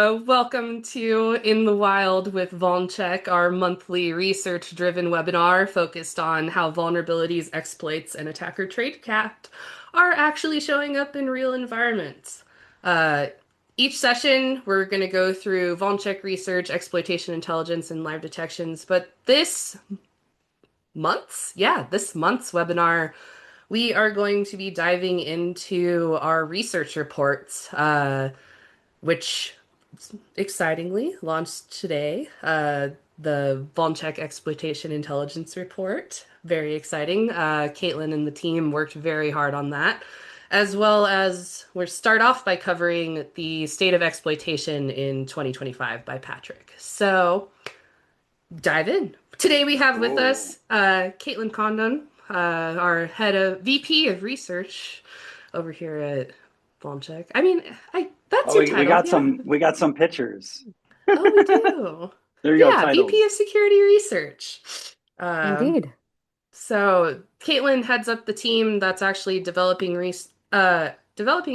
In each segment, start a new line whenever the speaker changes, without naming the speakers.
Welcome to In the Wild with VulnCheck, our monthly research-driven webinar focused on how vulnerabilities, exploits, and attacker tradecraft are actually showing up in real environments. Uh, each session, we're going to go through VulnCheck research, exploitation intelligence, and live detections. But this month's webinar, we are going to be diving into our research reports, which excitingly launched today. The VulnCheck Exploitation Intelligence Report. Very exciting. Caitlin and the team worked very hard on that. As well as we'll start off by covering the state of exploitation in 2025 by Patrick. So dive in. Today we have with
Cool.
us Caitlin Condon, our head of VP of research over here at VulnCheck. I mean, I that's
Oh,
your
we
title,
got
yeah.
some pictures.
Oh, we do.
There you go,
Yeah, VP
titles.
of Security Research. Um,
Indeed.
so Caitlin heads up the team that's actually developing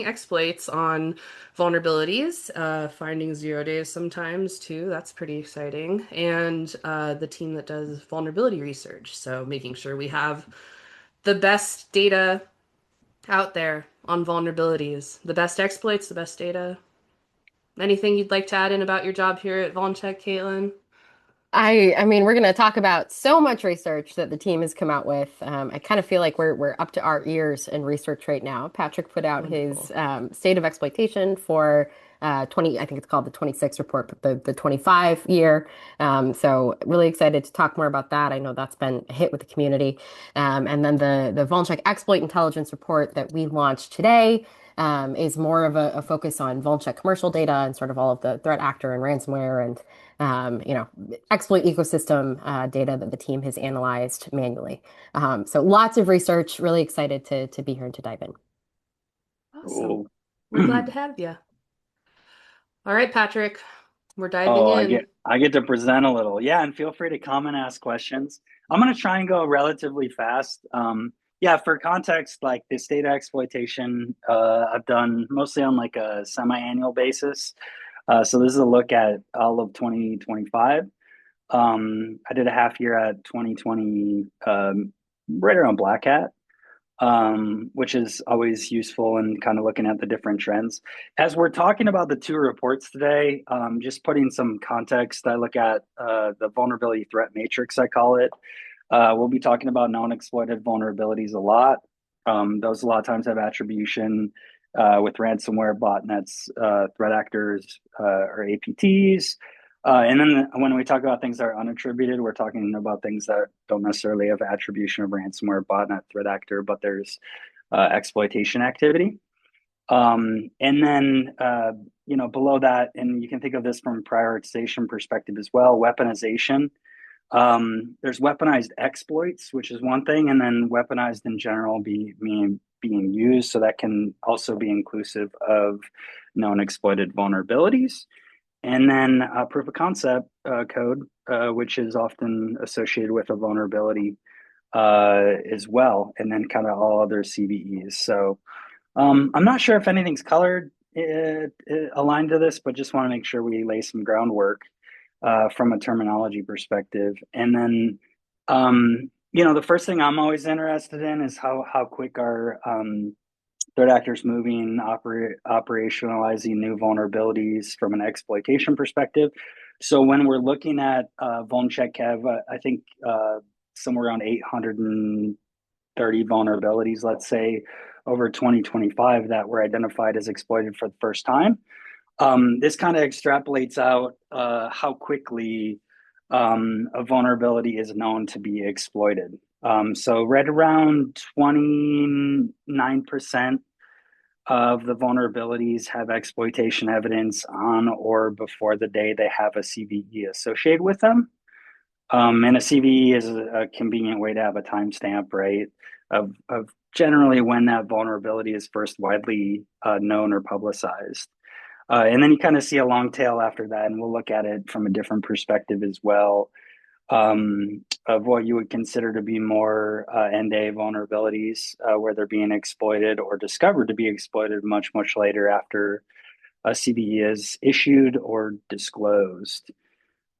exploits on vulnerabilities, finding 0 days sometimes too. That's pretty exciting. And the team that does vulnerability research. So making sure we have the best data out there on vulnerabilities, the best exploits, the best data. Anything you'd like to add in about your job here at VulnCheck, Caitlin?
I mean, we're going to talk about so much research that the team has come out with. I kind of feel like we're up to our ears in research right now. Patrick put out his
Wonderful.
state of exploitation for 20, I think it's called the 26 report, but the 25 year. So really excited to talk more about that. I know that's been a hit with the community. And then the VulnCheck exploit intelligence report that we launched today. Is more of a focus on VulnCheck commercial data and sort of all of the threat actor and ransomware and exploit ecosystem data that the team has analyzed manually. So lots of research. Really excited to be here and to dive in.
Awesome.
Cool.
We're glad to have you. All right, Patrick, we're diving
Oh,
in.
I get to present a little. Yeah, and feel free to comment, ask questions. I'm gonna try and go relatively fast. Yeah, for context, like this data exploitation, I've done mostly on like a semi-annual basis. So this is a look at all of 2025. I did a half year at 2020, right around Black Hat, which is always useful in kind of looking at the different trends. As we're talking about the two reports today, just putting some context, I look at the vulnerability threat matrix, I call it. We'll be talking about known exploited vulnerabilities a lot. Those a lot of times have attribution with ransomware, botnets, threat actors, or APTs. And then when we talk about things that are unattributed, we're talking about things that don't necessarily have attribution of ransomware, botnet, threat actor, but there's exploitation activity. And then, below that, and you can think of this from a prioritization perspective as well, weaponization. There's weaponized exploits, which is one thing, and then weaponized in general being used. So that can also be inclusive of known exploited vulnerabilities. And then proof of concept code, which is often associated with a vulnerability as well, and then kind of all other CVEs. So I'm not sure if anything's colored aligned to this, but just want to make sure we lay some groundwork from a terminology perspective. And then, the first thing I'm always interested in is how quick our threat actors moving, operationalizing new vulnerabilities from an exploitation perspective. So when we're looking at VulnCheck have, I think somewhere around 830 vulnerabilities, let's say, over 2025 that were identified as exploited for the first time. This kind of extrapolates out how quickly a vulnerability is known to be exploited. So right around 29% of the vulnerabilities have exploitation evidence on or before the day they have a CVE associated with them. And a CVE is a convenient way to have a timestamp, right, of generally when that vulnerability is first widely known or publicized. And then you kind of see a long tail after that, and we'll look at it from a different perspective as well, of what you would consider to be more end-day vulnerabilities, where they're being exploited or discovered to be exploited much, much later after a CVE is issued or disclosed.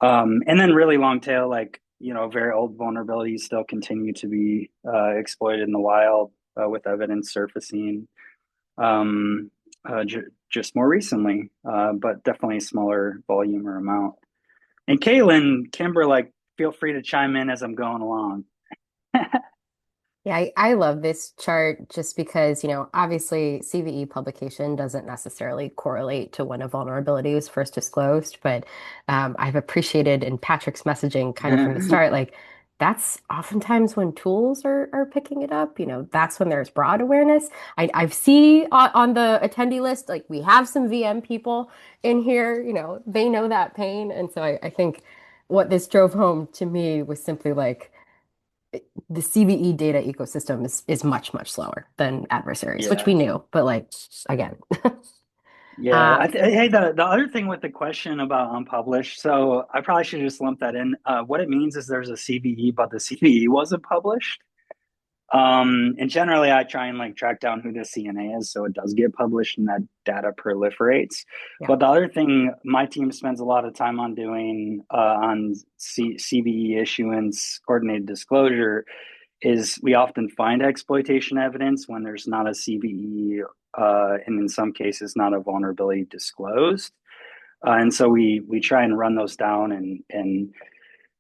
And then really long tail, like, very old vulnerabilities still continue to be exploited in the wild with evidence surfacing um, just more recently, but definitely a smaller volume or amount. And Caitlin, Kimber, like, feel free to chime in as I'm going along.
Yeah, I love this chart just because, obviously CVE publication doesn't necessarily correlate to when a vulnerability was first disclosed, but I've appreciated in Patrick's messaging kind of from the start, like that's oftentimes when tools are picking it up, that's when there's broad awareness. I see on the attendee list, like we have some VM people in here, they know that pain. And so I think what this drove home to me was simply like, the CVE data ecosystem is much, much slower than adversaries, which we
Yeah.
knew, but like again.
Yeah.
Uh,
Hey, the other thing with the question about unpublished, so I probably should just lump that in. What it means is there's a CVE, but the CVE wasn't published. And generally, I try and like track down who the CNA is, so it does get published and that data proliferates.
yeah.
But the other thing my team spends a lot of time on doing on CVE issuance, coordinated disclosure, is we often find exploitation evidence when there's not a CVE, and in some cases, not a vulnerability disclosed. And so we try and run those down and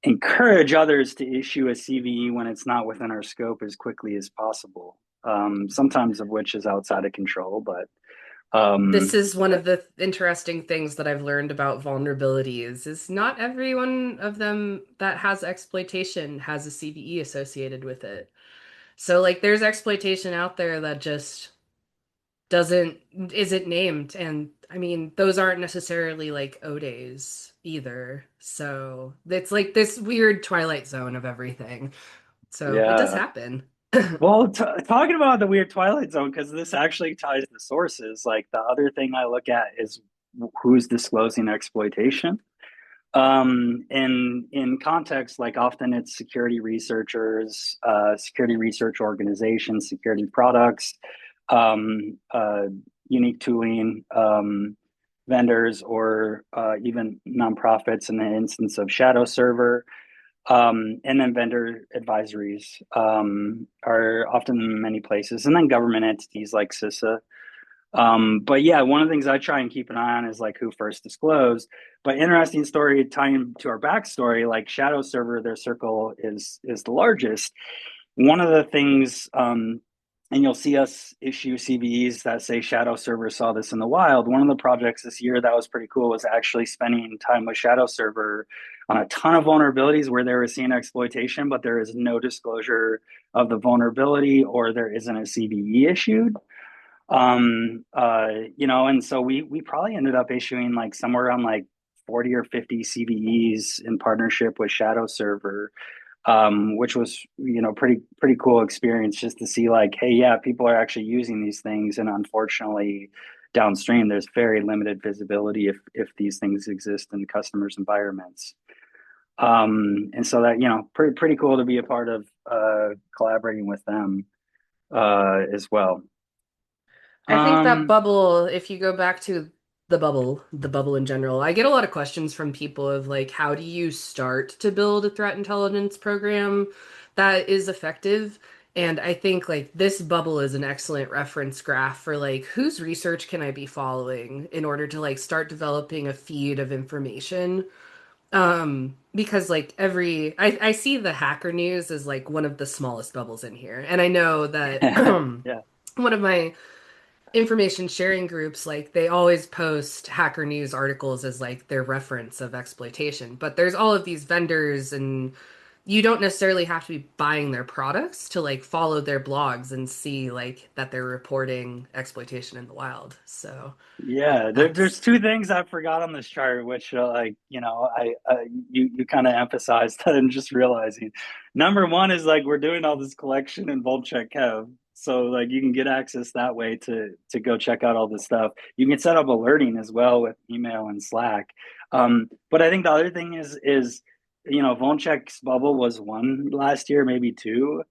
encourage others to issue a CVE when it's not within our scope as quickly as possible. Sometimes of which is outside of control, but
This
um,
is one of the interesting things that I've learned about vulnerabilities is not every one of them that has exploitation has a CVE associated with it. So like there's exploitation out there that just doesn't isn't named, and I mean those aren't necessarily like O days either. So it's like this weird twilight zone of everything. So it does
yeah.
happen.
Well, talking about the weird Twilight Zone, because this actually ties to sources. Like the other thing I look at is who's disclosing exploitation. In context, like often it's security researchers, security research organizations, security products, um, uh, unique tooling vendors, or even nonprofits in the instance of Shadow Server. And then vendor advisories are often in many places, and then government entities like CISA. But yeah, one of the things I try and keep an eye on is like who first disclosed. But interesting story tying to our backstory, like Shadow Server, their circle is the largest. One of the things, and you'll see us issue CVEs that say Shadow Server saw this in the wild. One of the projects this year that was pretty cool was actually spending time with Shadow Server on a ton of vulnerabilities where they were seeing exploitation, but there is no disclosure of the vulnerability or there isn't a CVE issued. And so we probably ended up issuing like somewhere around like 40 or 50 CVEs in partnership with Shadow Server, which was, pretty cool experience just to see like, hey, yeah, people are actually using these things. And unfortunately, downstream, there's very limited visibility if these things exist in customers' environments. And so that, pretty cool to be a part of collaborating with them as well.
I think that
Um,
bubble, if you go back to the bubble in general, I get a lot of questions from people of like, how do you start to build a threat intelligence program that is effective? And I think like this bubble is an excellent reference graph for like whose research can I be following in order to like start developing a feed of information. Because like I see the hacker news as like one of the smallest bubbles in here. And I know that
yeah.
one of my information sharing groups, like they always post hacker news articles as like their reference of exploitation, but there's all of these vendors, and you don't necessarily have to be buying their products to like follow their blogs and see like that they're reporting exploitation in the wild. So
Yeah, there's
that's
two things I forgot on this chart, which I you kind of emphasized that I'm just realizing. Number one is like we're doing all this collection in VulnCheck Kev, so like you can get access that way to go check out all this stuff. You can set up alerting as well with email and Slack. But I think the other thing is VulnCheck's bubble was one last year, maybe two.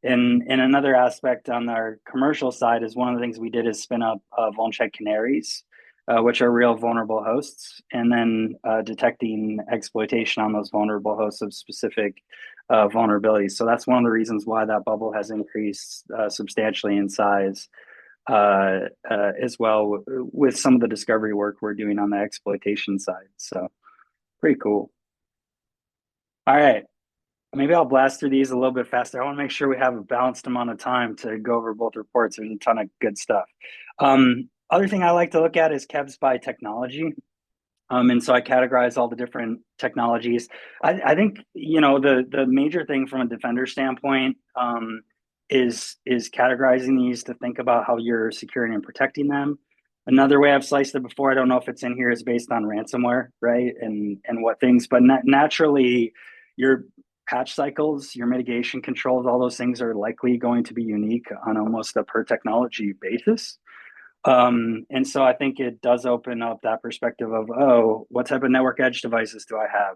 And another aspect on our commercial side is one of the things we did is spin up VulnCheck Canaries. which are real vulnerable hosts, and then detecting exploitation on those vulnerable hosts of specific vulnerabilities. So that's one of the reasons why that bubble has increased substantially in size as well with some of the discovery work we're doing on the exploitation side. So pretty cool. All right. Maybe I'll blast through these a little bit faster. I want to make sure we have a balanced amount of time to go over both reports. There's a ton of good stuff. Other thing I like to look at is KEBS by technology. And so I categorize all the different technologies. I think the major thing from a defender standpoint is categorizing these to think about how you're securing and protecting them. Another way I've sliced it before, I don't know if it's in here, is based on ransomware, right? And what things, but naturally, your patch cycles, your mitigation controls, all those things are likely going to be unique on almost a per technology basis. And so I think it does open up that perspective of, oh, what type of network edge devices do I have?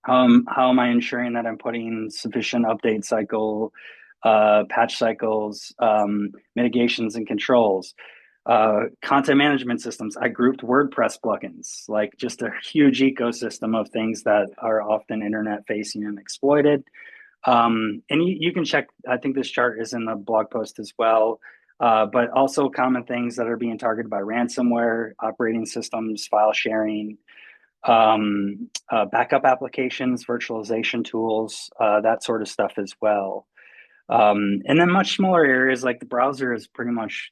How am I ensuring that I'm putting sufficient update cycle, patch cycles, mitigations and controls? Content management systems. I grouped WordPress plugins, like just a huge ecosystem of things that are often internet facing and exploited. And you can check, I think this chart is in the blog post as well. But also common things that are being targeted by ransomware, operating systems, file sharing, backup applications, virtualization tools, that sort of stuff as well. And then much smaller areas like the browser is pretty much,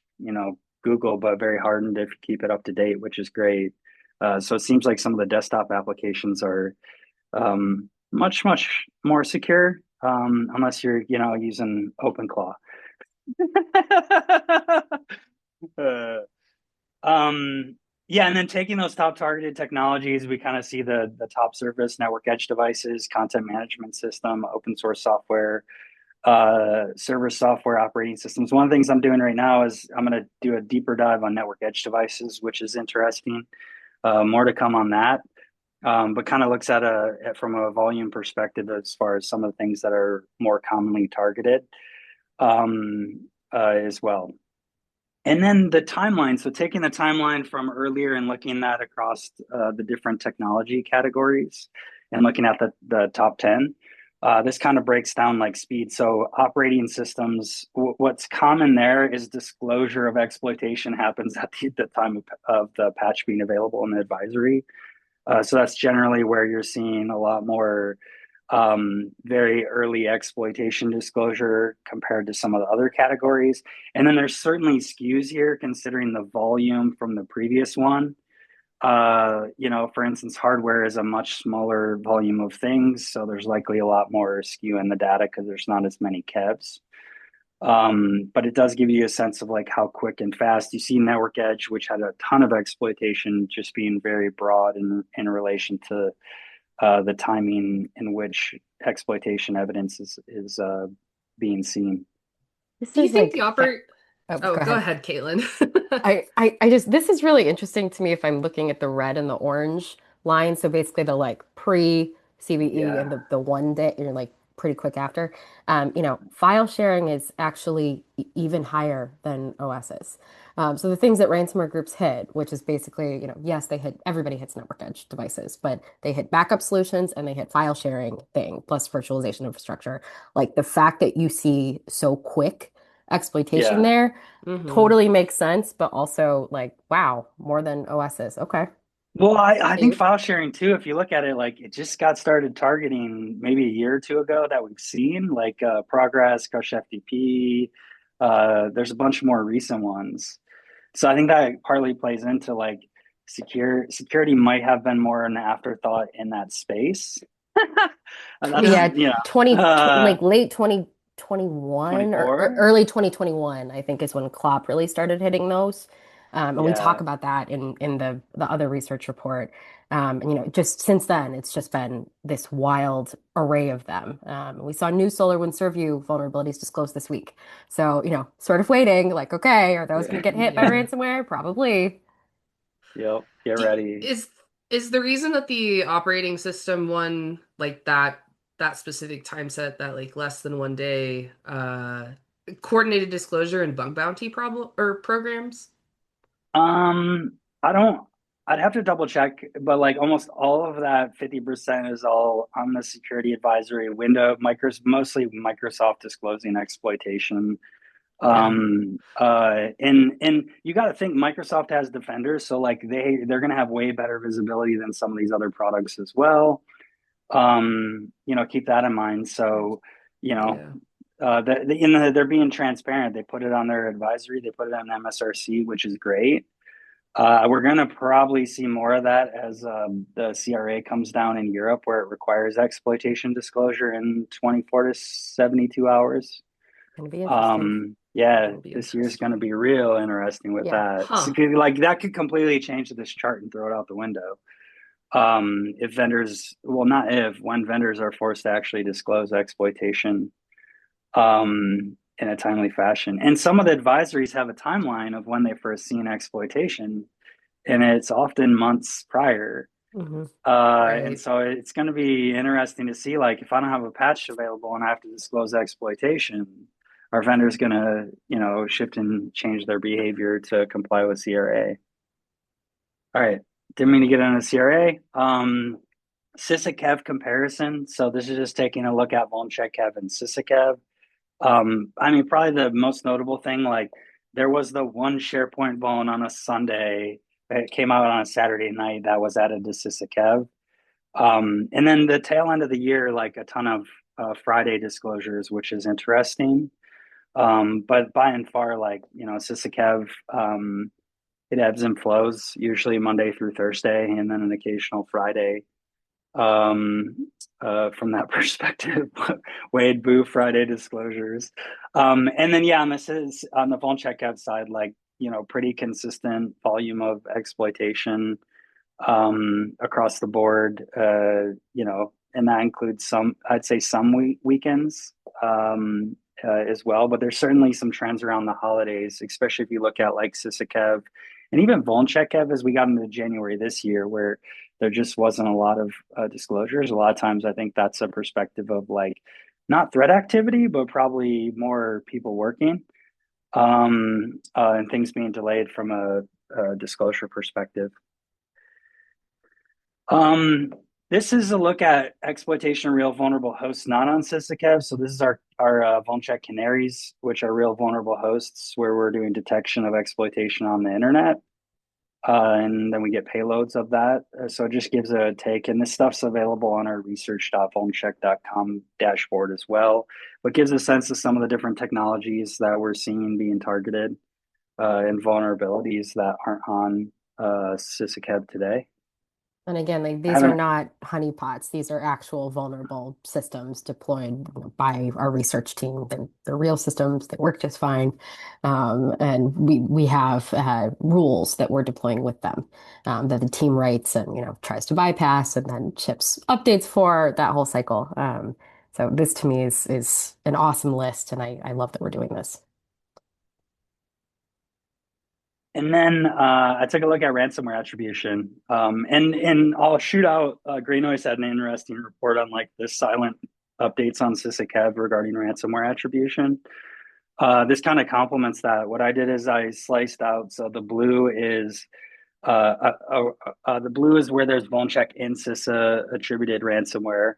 Google, but very hardened if you keep it up to date, which is great. So it seems like some of the desktop applications are much, much more secure, unless you're, using OpenClaw. uh, yeah, and then taking those top targeted technologies, we kind of see the top surface network edge devices, content management system, open source software, server software operating systems. One of the things I'm doing right now is I'm going to do a deeper dive on network edge devices, which is interesting. More to come on that. But kind of looks at from a volume perspective as far as some of the things that are more commonly targeted as well. And then the timeline. So taking the timeline from earlier and looking at across the different technology categories and looking at the top 10, this kind of breaks down like speed. So operating systems, what's common there is disclosure of exploitation happens at the time of the patch being available in the advisory. So that's generally where you're seeing a lot more very early exploitation disclosure compared to some of the other categories. And then there's certainly skews here considering the volume from the previous one. For instance, hardware is a much smaller volume of things, so there's likely a lot more skew in the data because there's not as many KEVs. But it does give you a sense of like how quick and fast. You see network edge, which had a ton of exploitation, just being very broad in relation to the timing in which exploitation evidence is being seen.
This
Do you
is
think the
like,
oper
oh,
Oh,
go
go
ahead.
ahead, Caitlin.
I just, this is really interesting to me if I'm looking at the red and the orange line. So basically the like pre-CVE and
Yeah.
the one day, you're like pretty quick after. File sharing is actually even higher than OS's. So the things that ransomware groups hit, which is basically, yes, everybody hits network edge devices, but they hit backup solutions and they hit file sharing thing plus virtualization infrastructure. Like the fact that you see so quick exploitation
Yeah.
there
Hmm.
totally makes sense, but also like, wow, more than OS's. Okay.
Well, I think
Steve?
file sharing too, if you look at it, like it just got started targeting maybe a year or two ago that we've seen, like Progress, Crush FTP. There's a bunch more recent ones. So I think that partly plays into like security might have been more an afterthought in that space. And that's,
Yeah, 20, like late 2021 or
24.
early 2021, I think is when CLOP really started hitting those. And we talk
Yeah.
about that in the other research report. And just since then, it's just been this wild array of them. We saw new SolarWinds Surview vulnerabilities disclosed this week. So, sort of waiting, like, okay, are those going to get hit by
Yeah.
ransomware? Probably.
Yep. Get
Do,
ready.
is the reason that the operating system one like that specific time set that like less than 1 day coordinated disclosure and bug bounty problem or programs?
Um, I don't, I'd have to double check, but like almost all of that 50% is all on the security advisory window. Mostly Microsoft disclosing exploitation.
Yeah.
And you got to think Microsoft has Defenders, so like they're going to have way better visibility than some of these other products as well. Keep that in mind. So, you know,
Yeah.
they're being transparent. They put it on their advisory. They put it on MSRC, which is great. We're going to probably see more of that as the CRA comes down in Europe, where it requires exploitation disclosure in 24 to 72 hours.
Going to be interesting.
Yeah,
It'll be
this year's going to
interesting.
be real interesting with
Yeah.
that. So,
Huh.
like that could completely change this chart and throw it out the window. If vendors, well, not if, when vendors are forced to actually disclose exploitation in a timely fashion. And some of the advisories have a timeline of when they first seen exploitation, and it's often months prior.
Hmm.
And
Right.
so it's going to be interesting to see, like, if I don't have a patch available and I have to disclose exploitation, are vendors going to, shift and change their behavior to comply with CRA? All right. Didn't mean to get into CRA. Sysakev comparison. So this is just taking a look at VulnCheck and Sysakev. I mean, probably the most notable thing, like there was the one SharePoint vuln on a Sunday. It came out on a Saturday night that was added to Sysakev. And then the tail end of the year, like a ton of Friday disclosures, which is interesting. But by and far, like, Sysakev, it ebbs and flows, usually Monday through Thursday, and then an occasional Friday. From that perspective, Wade Boo Friday disclosures. And then, yeah, on the VulnCheck outside, like, pretty consistent volume of exploitation across the board, and that includes I'd say some weekends as well. But there's certainly some trends around the holidays, especially if you look at like Sysakev and even VulnCheck as we got into January this year, where there just wasn't a lot of disclosures. A lot of times, I think that's a perspective of like not threat activity, but probably more people working and things being delayed from a disclosure perspective. This is a look at exploitation of real vulnerable hosts not on Sysakev. So this is our VulnCheck canaries, which are real vulnerable hosts where we're doing detection of exploitation on the internet. And then we get payloads of that. So it just gives a take. And this stuff's available on our research.vulncheck.com dashboard as well. But gives a sense of some of the different technologies that we're seeing being targeted and vulnerabilities that aren't on Sysakev today.
And again, like
I
these are
haven't
not honeypots. These are actual vulnerable systems deployed, by our research team. They're real systems. They work just fine. And we have rules that we're deploying with them, that the team writes and tries to bypass and then ships updates for that whole cycle. So this to me is an awesome list, and I love that we're doing this.
And then I took a look at ransomware attribution. And I'll shoot out. Grey Noise had an interesting report on like the silent updates on Sysakev regarding ransomware attribution. This kind of complements that. What I did is I sliced out. So the blue is where there's VulnCheck in CISA attributed ransomware.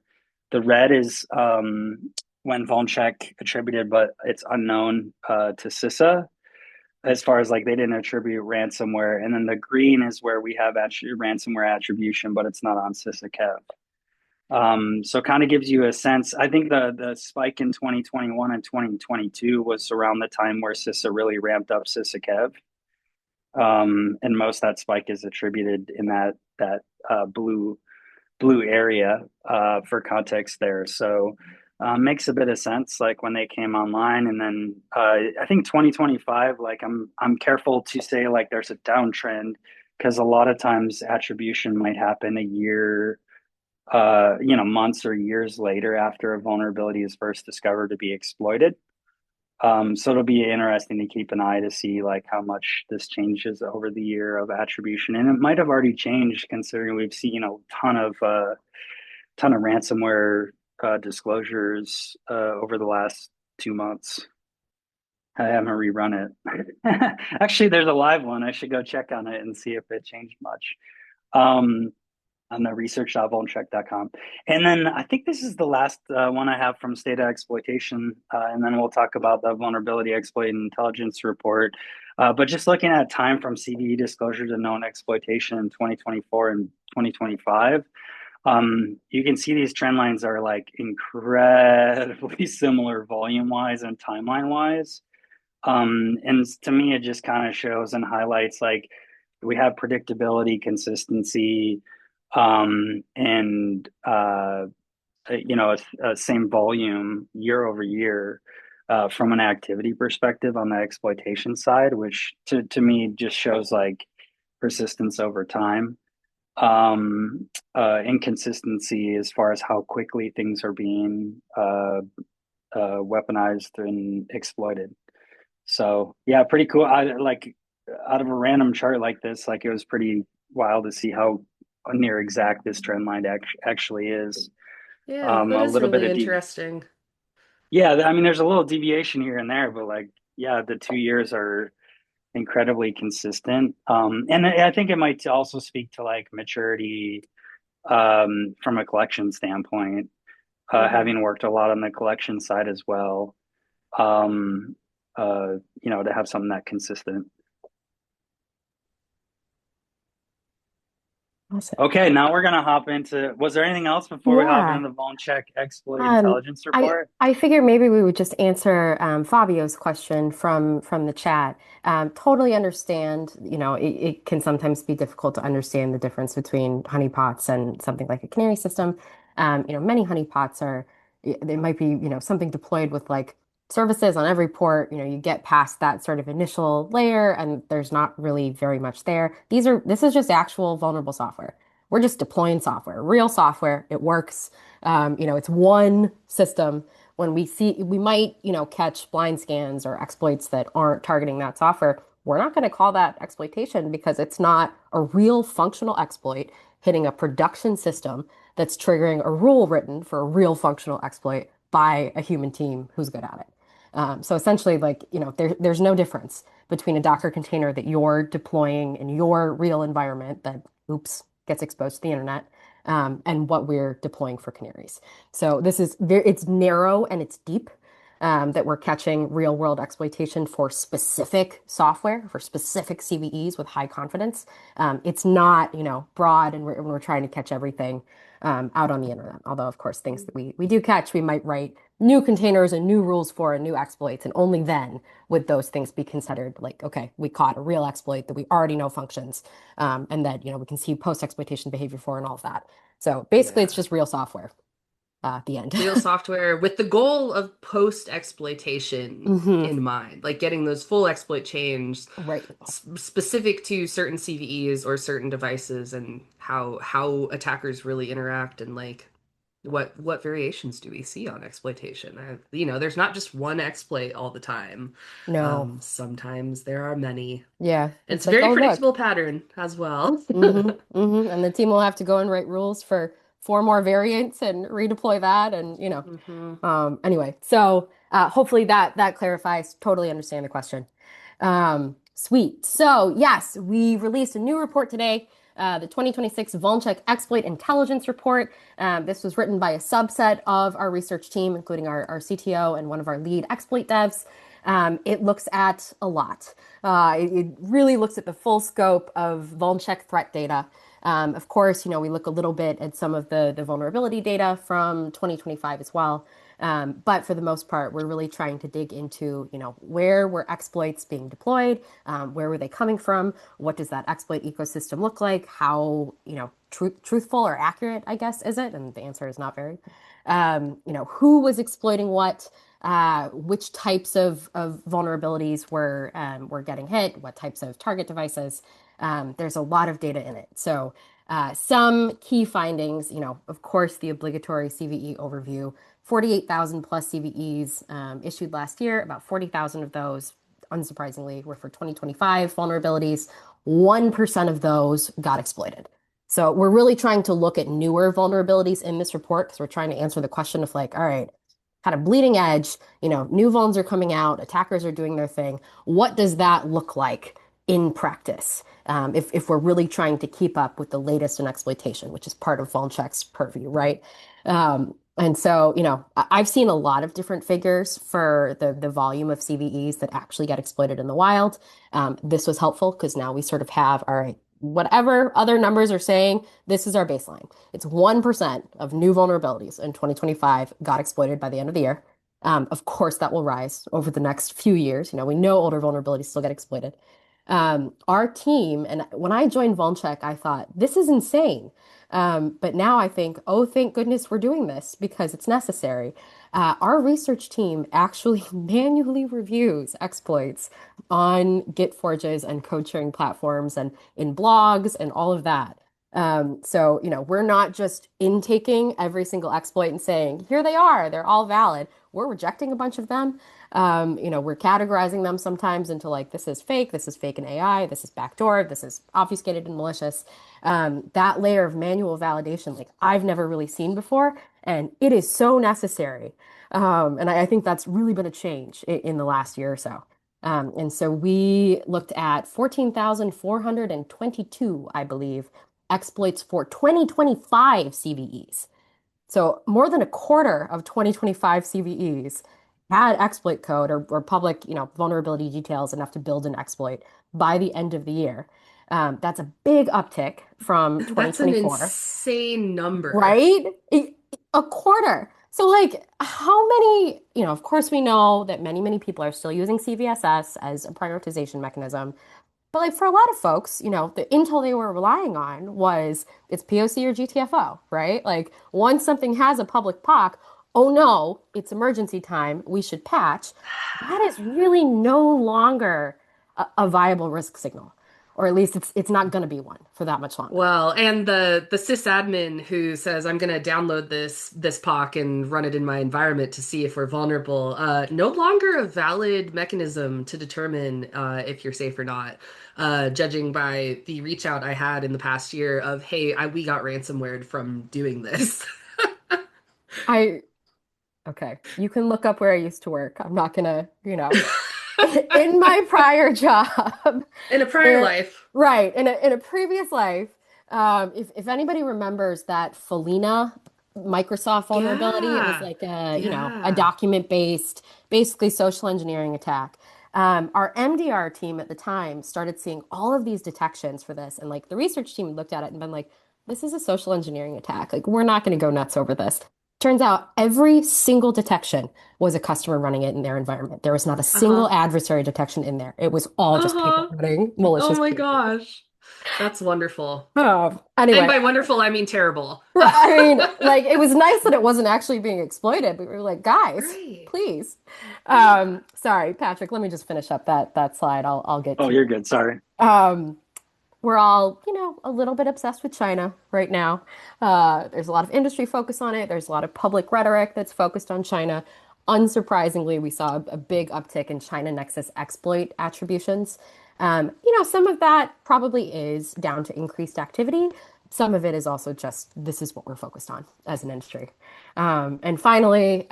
The red is when VulnCheck attributed, but it's unknown to CISA as far as like they didn't attribute ransomware. And then the green is where we have actually ransomware attribution, but it's not on Sysakev. So kind of gives you a sense. I think the spike in 2021 and 2022 was around the time where CISA really ramped up Sysakev. And most of that spike is attributed in that blue area for context there. So makes a bit of sense like when they came online. And then I think 2025, like I'm careful to say like there's a downtrend because a lot of times attribution might happen a year, months or years later after a vulnerability is first discovered to be exploited. So it'll be interesting to keep an eye to see like how much this changes over the year of attribution, and it might have already changed considering we've seen a ton of ransomware disclosures over the last 2 months. I haven't rerun it. Actually, there's a live one. I should go check on it and see if it changed much. Um, on the research.vulncheck.com. And then I think this is the last one I have from State of Exploitation. And then we'll talk about the vulnerability exploit and intelligence report. But just looking at time from CVE disclosure to known exploitation in 2024 and 2025, you can see these trend lines are like incredibly similar volume wise and timeline wise. And to me, it just kind of shows and highlights like we have predictability, consistency, and a same volume year over year from an activity perspective on the exploitation side, which to me just shows like persistence over time, inconsistency as far as how quickly things are being weaponized and exploited. So yeah, pretty cool. I like out of a random chart like this, like it was pretty wild to see how near exact this trend line actually is.
Yeah, that
A
is
little bit
really
of
interesting.
yeah, I mean, there's a little deviation here and there, but like yeah, the 2 years are incredibly consistent. And I think it might also speak to like maturity from a collection standpoint,
Hmm.
having worked a lot on the collection side as well. Um, to have something that consistent.
Awesome.
Okay, now we're gonna hop into. Was there anything else before we hop
Yeah.
into the VulnCheck exploit intelligence
I
report?
I figure maybe we would just answer Fabio's question from the chat. Totally understand, it can sometimes be difficult to understand the difference between honeypots and something like a canary system. Many honeypots they might be, something deployed with like services on every port. You get past that sort of initial layer and there's not really very much there. This is just actual vulnerable software. We're just deploying software, real software. It works. It's one system. When we might, catch blind scans or exploits that aren't targeting that software. We're not going to call that exploitation because it's not a real functional exploit hitting a production system that's triggering a rule written for a real functional exploit by a human team who's good at it. So essentially, like, there's no difference between a Docker container that you're deploying in your real environment that, oops, gets exposed to the internet, and what we're deploying for canaries. So it's narrow and it's deep, that we're catching real world exploitation for specific software, for specific CVEs with high confidence. It's not, broad and we're trying to catch everything out on the internet. Although, of course, things that we do catch, we might write new containers and new rules for and new exploits. And only then would those things be considered like, okay, we caught a real exploit that we already know functions, and that, we can see post-exploitation behavior for and all of that. So basically, it's
Yeah.
just real software at the end.
Real software with the goal of post-exploitation
Hmm.
in mind, like getting those full exploit chains
Right.
specific to certain CVEs or certain devices and how attackers really interact and like what variations do we see on exploitation? There's not just one exploit all the time.
No.
Sometimes there are many.
Yeah.
It's
It's
a
like,
very
oh, look.
predictable pattern as well.
And the team will have to go and write rules for four more variants and redeploy that. And,
Hmm.
anyway, so hopefully that clarifies. Totally understand the question. Sweet. So yes, we released a new report today, the 2026 VulnCheck Exploit Intelligence Report. This was written by a subset of our research team, including our CTO and one of our lead exploit devs. It looks at a lot. It really looks at the full scope of VulnCheck threat data. Of course, we look a little bit at some of the vulnerability data from 2025 as well. But for the most part, we're really trying to dig into, where were exploits being deployed? Where were they coming from? What does that exploit ecosystem look like? How, truthful or accurate, I guess, is it? And the answer is not very. Who was exploiting what? Which types of vulnerabilities were getting hit? What types of target devices? There's a lot of data in it. So some key findings, of course, the obligatory CVE overview, 48,000 plus CVEs issued last year. About 40,000 of those, unsurprisingly, were for 2025 vulnerabilities. 1% of those got exploited. So we're really trying to look at newer vulnerabilities in this report because we're trying to answer the question of like, all right, kind of bleeding edge, new vulns are coming out, attackers are doing their thing. What does that look like in practice? If we're really trying to keep up with the latest in exploitation, which is part of VulnCheck's purview, right? And so, I've seen a lot of different figures for the volume of CVEs that actually get exploited in the wild. This was helpful because now we sort of have, all right, whatever other numbers are saying, this is our baseline. It's 1% of new vulnerabilities in 2025 got exploited by the end of the year. Of course, that will rise over the next few years. We know older vulnerabilities still get exploited. Our team, and when I joined VulnCheck, I thought, this is insane. But now I think, oh, thank goodness we're doing this because it's necessary. Our research team actually manually reviews exploits on Git forges and code sharing platforms and in blogs and all of that. So, we're not just intaking every single exploit and saying, here they are, they're all valid. We're rejecting a bunch of them. We're categorizing them sometimes into like, this is fake in AI, this is backdoor, this is obfuscated and malicious. That layer of manual validation, like I've never really seen before, and it is so necessary. And I think that's really been a change in the last year or so. And so we looked at 14,422, I believe, exploits for 2025 CVEs. So more than a quarter of 2025 CVEs had exploit code or public, vulnerability details enough to build an exploit by the end of the year. That's a big uptick from
That's an
2024,
insane number.
right? A quarter. So like how many, of course we know that many, many people are still using CVSS as a prioritization mechanism. But like for a lot of folks, the intel they were relying on was it's POC or GTFO, right? Like once something has a public POC, oh no, it's emergency time, we should patch. That is really no longer a viable risk signal, or at least it's not going to be one for that much longer.
Well, and the sysadmin who says I'm going to download this POC and run it in my environment to see if we're vulnerable, no longer a valid mechanism to determine if you're safe or not. Judging by the reach out I had in the past year of, hey, we got ransomware from doing this.
I Okay, you can look up where I used to work. I'm not gonna, in my prior job,
In a prior
there,
life.
right, in a previous life, if anybody remembers that Felina Microsoft vulnerability, it was
Yeah.
like a
Yeah.
document-based, basically social engineering attack. Our MDR team at the time started seeing all of these detections for this, and like the research team looked at it and been like, this is a social engineering attack. Like, we're not going to go nuts over this. Turns out every single detection was a customer running it in their environment. There was not a single
Uh-huh.
adversary detection in there. It was all just people
Uh-huh.
running
Oh
malicious
my
behavior.
gosh. That's wonderful. And
Anyway,
by wonderful, I mean terrible.
I mean, like it was nice that it wasn't actually being exploited, but we were like, guys,
Right.
please.
Yeah.
Sorry, Patrick, let me just finish up that slide. I'll get
Oh,
to
you're
you.
good. Sorry.
Um, we're all, a little bit obsessed with China right now. There's a lot of industry focus on it. There's a lot of public rhetoric that's focused on China. Unsurprisingly, we saw a big uptick in China Nexus exploit attributions. Some of that probably is down to increased activity. Some of it is also just this is what we're focused on as an industry. And finally,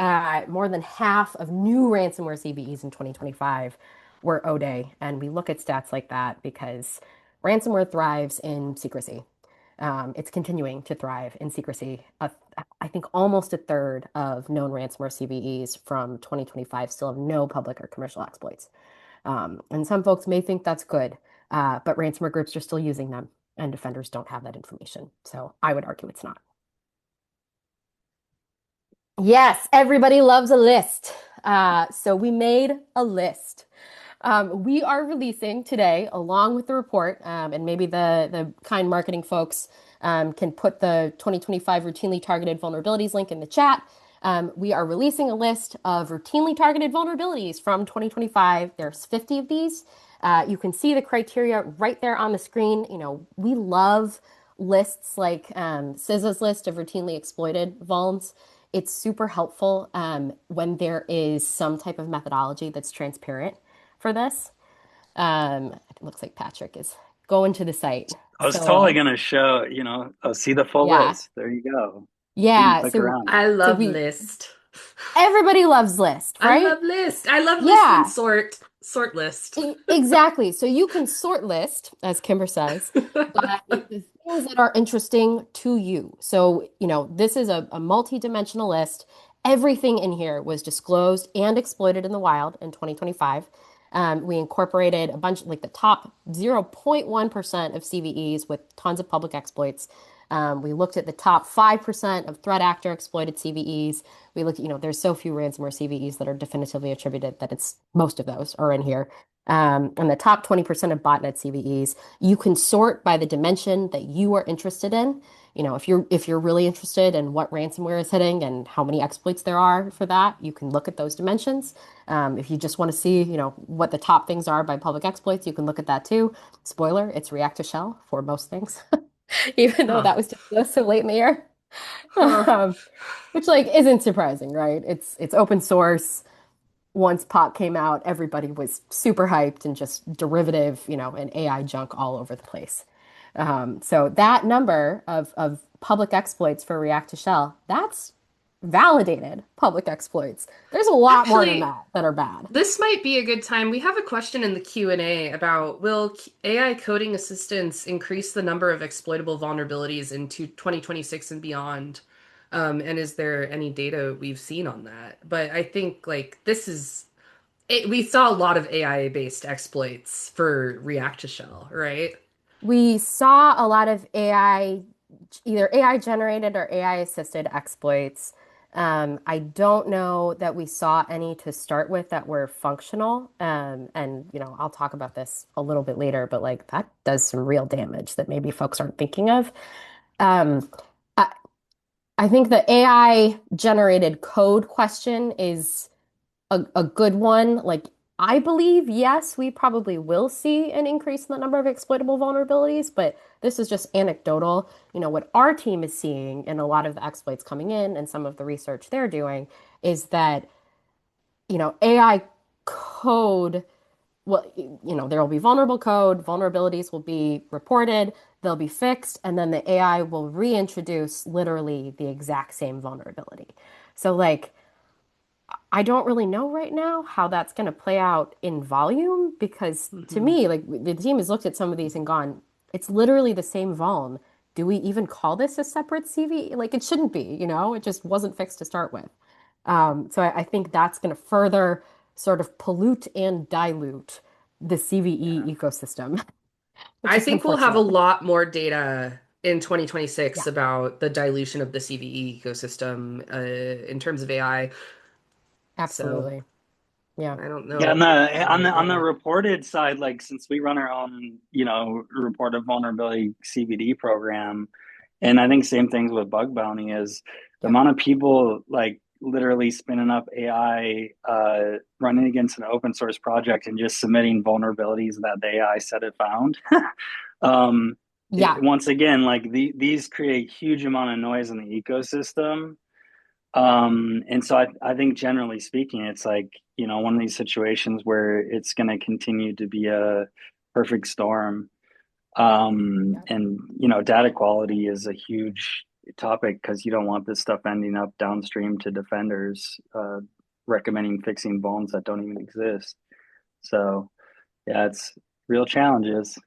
more than half of new ransomware CVEs in 2025 were O-Day. And we look at stats like that because ransomware thrives in secrecy. It's continuing to thrive in secrecy. I think almost a third of known ransomware CVEs from 2025 still have no public or commercial exploits. And some folks may think that's good, but ransomware groups are still using them, and defenders don't have that information. So I would argue it's not. Yes, everybody loves a list. So we made a list. We are releasing today, along with the report, and maybe the kind marketing folks can put the 2025 routinely targeted vulnerabilities link in the chat. We are releasing a list of routinely targeted vulnerabilities from 2025. There's 50 of these. You can see the criteria right there on the screen. We love lists like SZA's list of routinely exploited vulns. It's super helpful when there is some type of methodology that's transparent for this. It looks like Patrick is going to the site.
I was
So,
totally gonna show, see the full
yeah.
list. There you go. Didn't
Yeah,
click
so
around.
I
so
love
we
list.
Everybody loves list,
I
right?
love list. I love list and
Yeah,
sort list.
exactly. So you can sort list, as Kimber says, by the things that are interesting to you. So, this is a multi-dimensional list. Everything in here was disclosed and exploited in the wild in 2025. We incorporated a bunch, like the top 0.1% of CVEs with tons of public exploits. We looked at the top 5% of threat actor exploited CVEs. We looked, there's so few ransomware CVEs that are definitively attributed that it's most of those are in here. And the top 20% of botnet CVEs, you can sort by the dimension that you are interested in. If you're really interested in what ransomware is hitting and how many exploits there are for that, you can look at those dimensions. If you just want to see, what the top things are by public exploits, you can look at that too. Spoiler, it's React to Shell for most things, even though
Huh.
that was disclosed so late in the year.
Huh.
Um, which like isn't surprising, right? It's open source. Once Pop came out, everybody was super hyped and just derivative, and AI junk all over the place. So that number of public exploits for React to Shell, that's validated public exploits. There's a lot more than
Actually,
that are bad.
this might be a good time. We have a question in the Q&A about will AI coding assistance increase the number of exploitable vulnerabilities into 2026 and beyond? And is there any data we've seen on that? But I think like this is we saw a lot of AI based exploits for React to Shell, right?
We saw a lot of AI, either AI generated or AI assisted exploits. I don't know that we saw any to start with that were functional. And I'll talk about this a little bit later, but like that does some real damage that maybe folks aren't thinking of. Um, I, I think the AI generated code question is a good one. Like, I believe, yes, we probably will see an increase in the number of exploitable vulnerabilities, but this is just anecdotal. What our team is seeing in a lot of the exploits coming in and some of the research they're doing is that, AI code, well, there will be vulnerable code, vulnerabilities will be reported, they'll be fixed, and then the AI will reintroduce literally the exact same vulnerability. So, like, I don't really know right now how that's going to play out in volume because to
Hmm.
me, like the team has looked at some of these and gone, it's literally the same vuln. Do we even call this a separate CV? Like it shouldn't be, it just wasn't fixed to start with. So I think that's going to further sort of pollute and dilute the
Yeah.
CVE ecosystem, which
I
is
think we'll have a
unfortunate.
lot more data in 2026
Yeah,
about the dilution of the CVE ecosystem in terms of AI. So
absolutely. Yeah.
I don't
Yeah, on
know
the
how
on the
it'll
on the
look.
reported side, like since we run our own, reported vulnerability CVD program, and I think same things with bug bounty is the
Yep.
amount of people like literally spinning up AI, running against an open source project and just submitting vulnerabilities that the AI said it found. um,
Yeah.
Once again, like these create huge amount of noise in the ecosystem. And so I think generally speaking, it's like, one of these situations where it's going to continue to be a perfect storm.
Yep.
And, data quality is a huge topic because you don't want this stuff ending up downstream to defenders, recommending fixing vulns that don't even exist. So, yeah, it's real challenges.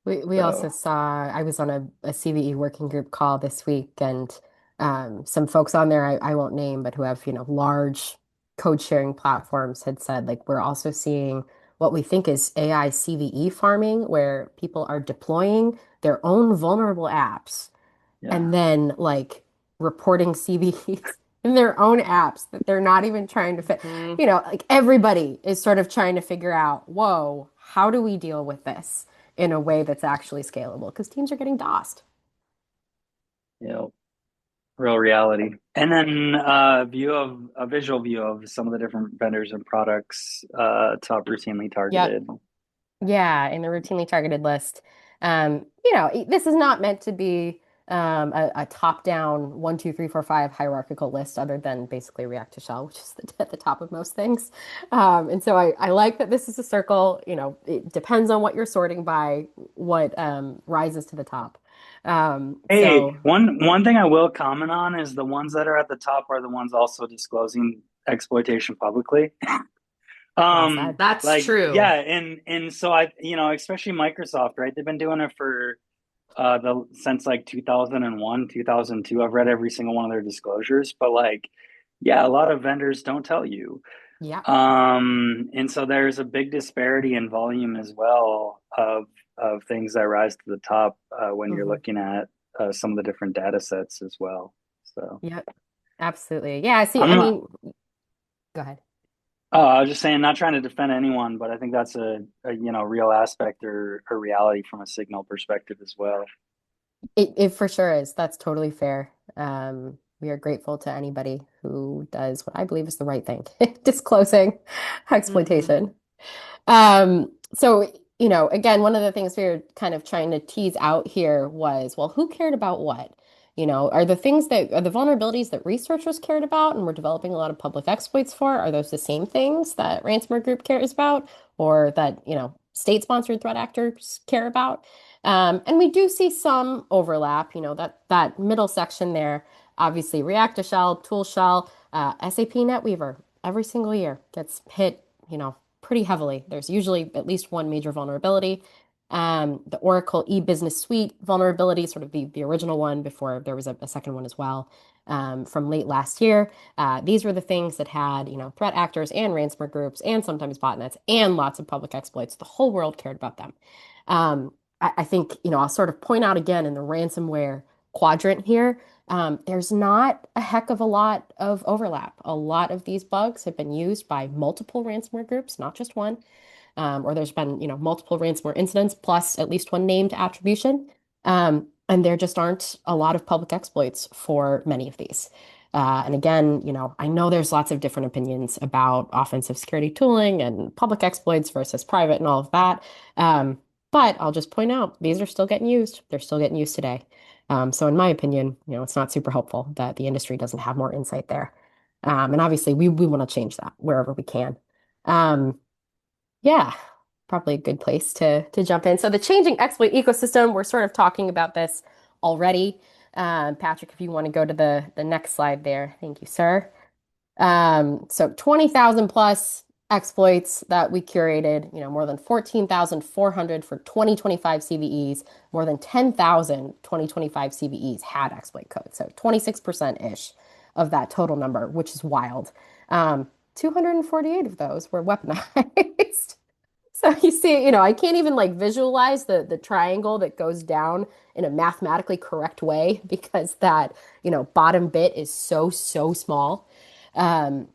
We also
So,
saw, I was on a CVE working group call this week, and some folks on there I won't name, but who have, large code sharing platforms had said, like, we're also seeing what we think is AI CVE farming, where people are deploying their own vulnerable apps
yeah,
and then, like, reporting CVEs in their own apps that they're not even trying to fit.
Hmm.
Like everybody is sort of trying to figure out, whoa, how do we deal with this in a way that's actually scalable? Because teams are getting DOSed.
yeah, real reality. And then view of a visual view of some of the different vendors and products, top routinely
Yep.
targeted.
Yeah, in the routinely targeted list. This is not meant to be a top-down 1, 2, 3, 4, 5 hierarchical list, other than basically React to Shell, which is at the top of most things. And so I like that this is a circle. It depends on what you're sorting by, what rises to the top.
Hey,
So
one thing I will comment on is the ones that are at the top are the ones also disclosing exploitation publicly.
well
Um,
said.
That's
like
true.
yeah, and so I, especially Microsoft, right? They've been doing it for the since like 2001, 2002. I've read every single one of their disclosures, but like yeah, a lot of vendors don't tell you.
Yeah.
And so there's a big disparity in volume as well of things that rise to the top when you're
Hmm.
looking at some of the different data sets as well. So
Yep. Absolutely. Yeah. See,
I'm
I
not.
mean, go ahead.
Oh, I was just saying, not trying to defend anyone, but I think that's a real aspect or reality from a signal perspective as well.
It for sure is. That's totally fair. We are grateful to anybody who does what I believe is the right thing, disclosing
Hmm.
exploitation. So, again, one of the things we were kind of trying to tease out here was, well, who cared about what? Are the things that are the vulnerabilities that researchers cared about and we're developing a lot of public exploits for, are those the same things that ransomware group cares about or that, state-sponsored threat actors care about? And we do see some overlap, that middle section there, obviously React to Shell, Tool Shell, SAP NetWeaver, every single year gets hit, pretty heavily. There's usually at least one major vulnerability. The Oracle e-business suite vulnerability, sort of the original one before there was a second one as well, from late last year. These were the things that had, threat actors and ransomware groups and sometimes botnets and lots of public exploits. The whole world cared about them. I think, I'll sort of point out again in the ransomware quadrant here, there's not a heck of a lot of overlap. A lot of these bugs have been used by multiple ransomware groups, not just one, or there's been, multiple ransomware incidents plus at least one named attribution. And there just aren't a lot of public exploits for many of these. And again, I know there's lots of different opinions about offensive security tooling and public exploits versus private and all of that. Um, but I'll just point out these are still getting used. They're still getting used today. So in my opinion, it's not super helpful that the industry doesn't have more insight there. And obviously we want to change that wherever we can. Um, yeah, probably a good place to jump in. So the changing exploit ecosystem, we're sort of talking about this already. Patrick, if you want to go to the next slide there. Thank you, sir. So 20,000 plus exploits that we curated, more than 14,400 for 2025 CVEs, more than 10,000 2025 CVEs had exploit code. So 26%-ish of that total number, which is wild. 248 of those were weaponized. So you see, I can't even like visualize the triangle that goes down in a mathematically correct way because that, bottom bit is so small. Um,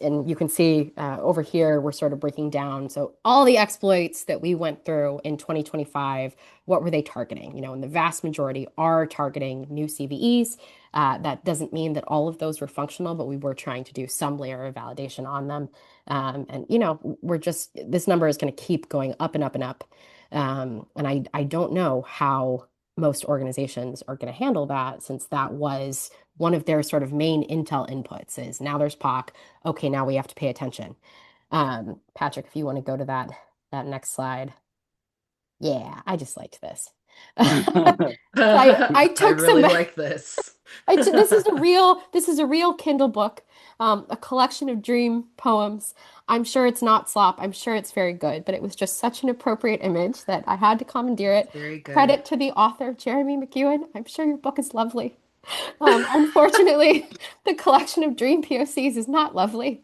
and you can see over here, we're sort of breaking down. So all the exploits that we went through in 2025, what were they targeting? And the vast majority are targeting new CVEs. That doesn't mean that all of those were functional, but we were trying to do some layer of validation on them. And this number is going to keep going up and up and up. And I don't know how most organizations are going to handle that since that was one of their sort of main intel inputs is now there's POC. Okay, now we have to pay attention. Patrick, if you want to go to that next slide. Yeah, I just liked this. So I
I
took some
really like this.
this is a real Kindle book, a collection of dream poems. I'm sure it's not slop. I'm sure it's very good, but it was just such an appropriate image that I had to commandeer it.
Very good.
Credit to the author, Jeremy McEwen. I'm sure your book is lovely. Unfortunately, the collection of dream POCs is not lovely.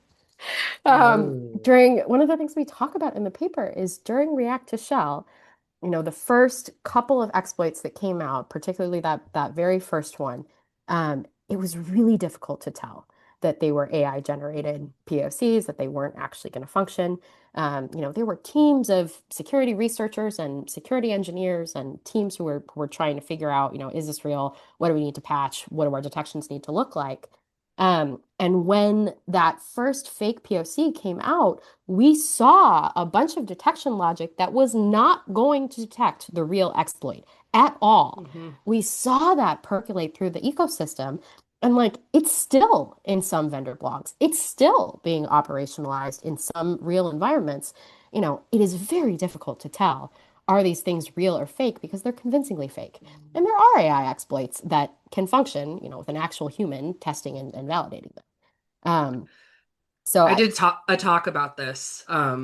No.
During one of the things we talk about in the paper is during React to Shell the first couple of exploits that came out, particularly that very first one, it was really difficult to tell that they were AI generated POCs, that they weren't actually going to function. There were teams of security researchers and security engineers and teams who were trying to figure out, is this real? What do we need to patch? What do our detections need to look like? And when that first fake POC came out, we saw a bunch of detection logic that was not going to detect the real exploit at all.
Hmm.
We saw that percolate through the ecosystem. And like it's still in some vendor blogs, it's still being operationalized in some real environments. It is very difficult to tell. are these things real or fake? Because they're convincingly fake. And there are AI exploits that can function, with an actual human testing and validating them. Um, so
I
I,
did a talk about this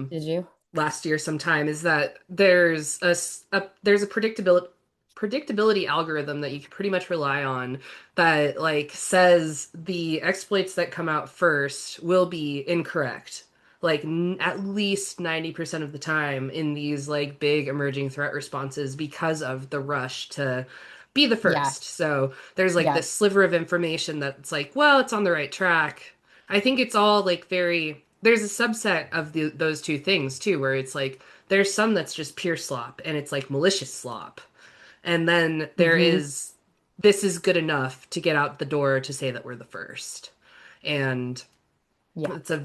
did you?
last year sometime, is that there's there's a predictability algorithm that you can pretty much rely on that like says the exploits that come out first will be incorrect. Like at least 90% of the time in these like big emerging threat responses because of the rush to be the first.
Yes.
So there's like this
Yes.
sliver of information that's like, well, it's on the right track. I think it's all like very, there's a subset of those two things too, where it's like there's some that's just pure slop and it's like malicious slop. And then there
Hmm.
is, this is good enough to get out the door to say that we're the first. And
Yeah.
it's a